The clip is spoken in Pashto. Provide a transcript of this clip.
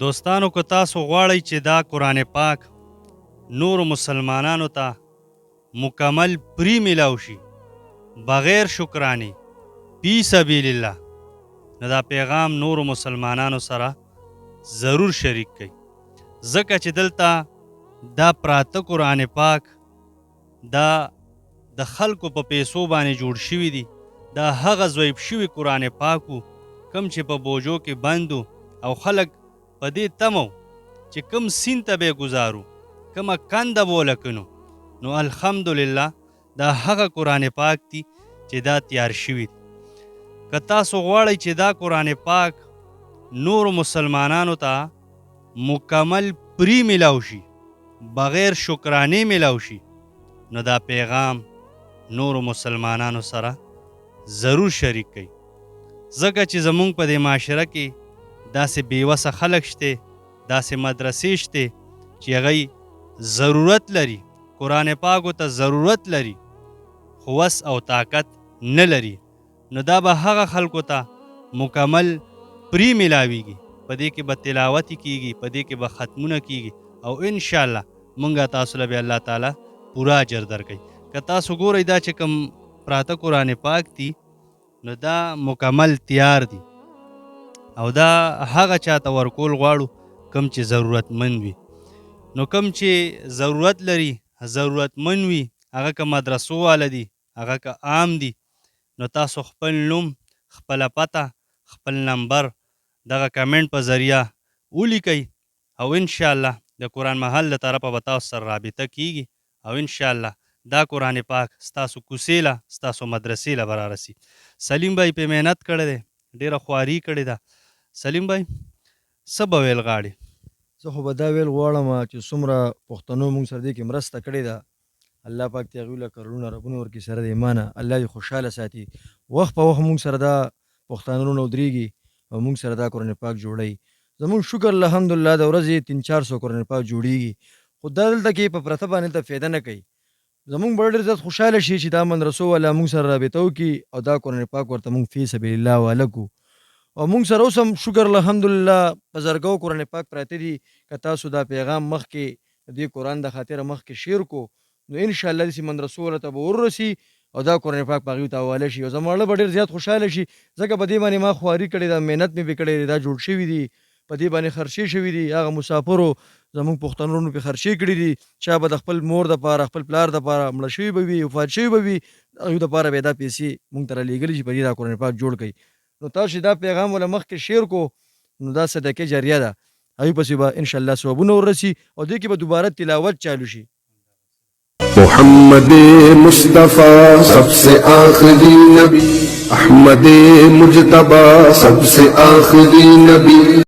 دوستانو که تاسو غواړئ چې دا قرآن پاک نورو مسلمانانو ته مکمل پری میلاو شي بغیر شکرانې فی سبیل الله نو دا پیغام نورو مسلمانانو سره ضرور شریک کړئ ځکه چې دلته دا پراته قرآن پاک دا د خلکو په پیسو باندې جوړ شوي دي دا هغه ضعیف شوي قرآن پاک و کم چې په بوجو کې بند او خلک په دې تمو چې کم سین ته به گزارو کومه کنده به ولکنو نو الحمدلله دا هغه قرآن پاک دی چې دا تیار شوي دي که تاسو غواړئ چې دا قرآن پاک نورو مسلمانانو ته مکمل پری میلاو شي بغیر شکرانې میلاو شي نو دا پیغام نورو مسلمانانو سره ضرور شریک کړئ ځکه چې زمونږ په دې معاشره کې داسې بېوسه خلک شته داسې مدرسې شته چې هغوی ضرورت لري قرآن پاکو ته ضرورت لري خو وس او طاقت نه لري نو دا به هغه خلکو ته مکمل پری میلاویږي په دې کې به تلاوت کیږي په دې کې به ختمونه کیږي او انشاءالله مونږه تاسو له به الله تعالی پورا اجر درکوي که تاسو ګورئ دا چې کوم پراته قرآن پاک دي نو دا مکمل تیار دي او دا هغه چاته ورکول غواړو کم چې ضرورتمند وي نو کم چې ضرورت لري ضرورتمند وي هغه که مدرسو والا دي هغه که عام دي نو تاسو خپل نوم خپله پته خپل نمبر دغه کمنټ په ذریعه ولیکئ او انشاءالله د قرآن محل له طرفه به تاسو سره رابطه کیږي او انشاءالله دا قرآن پاک ستاسو کوڅې له ستاسو مدرسې له به رارسي سلیم بھائی په محنت کړی دی ډېره خواري کړې ده سلیم بھائی څه به ویل غواړې زه خو به دا ویل غواړم چې څومره پښتنو موږ سره دې کې مرسته کړې ده الله پاک دې هغوی له کروڑونه ربونه ورکړي سره د ایمانه الله دې خوشحاله ساتي وخت په وخت موږ سره دا پښتانه وروڼه ودرېږي او موږ سره دا قرآن پاک جوړوي زموږ شکر الحمدلله د ورځې 300-400 قرآن پاک جوړېږي خو دا دلته کې په پرته باندې ته فایده نه کوي زموږ به ډېر زیات خوشحاله شي چې دا مدرسو والا موږ سره رابطه وکړي او دا قرآن پاک ورته موږ فی سبیل الله واله کړو او موږ سره اوس هم شکر الحمدلله په زرګو قرآن پاک پراته دي که تاسو دا پیغام مخکې د دې قرآن د خاطره مخکې شیر کو نو انشاءالله داسې مدرسو والا ته به وررسي او دا قرآن پاک په هغوی ته حواله شي او زما زړه به ډېر زیات خوشحاله شي ځکه په دې باندې ما خواري کړې ده محنت مې پې کړی دی دا جوړ شوي دي په دې باندې خرچې شوي دي هغه مسافرو زموږ پښتنو وروڼو پې خرچې کړي دي چا به د خپل مور دپاره خپل پلار دپاره مړه شوي به وي وفات شوي به وي هغوی دپاره به یې دا پیسې موږ ته رالیږلي چې په دې دا قرآن پاک جوړ کړي نو تاسو دا پیغام ولا مخکې شیر کو نو دا صدقه جاریه ده هغوی پسې به انشاءالله ثوابونه ورسي او دې کې به دوباره تلاوت چالو شي محمد مصطفیٰ سب سے آخری نبی احمد مجتبی سب سے آخری نبی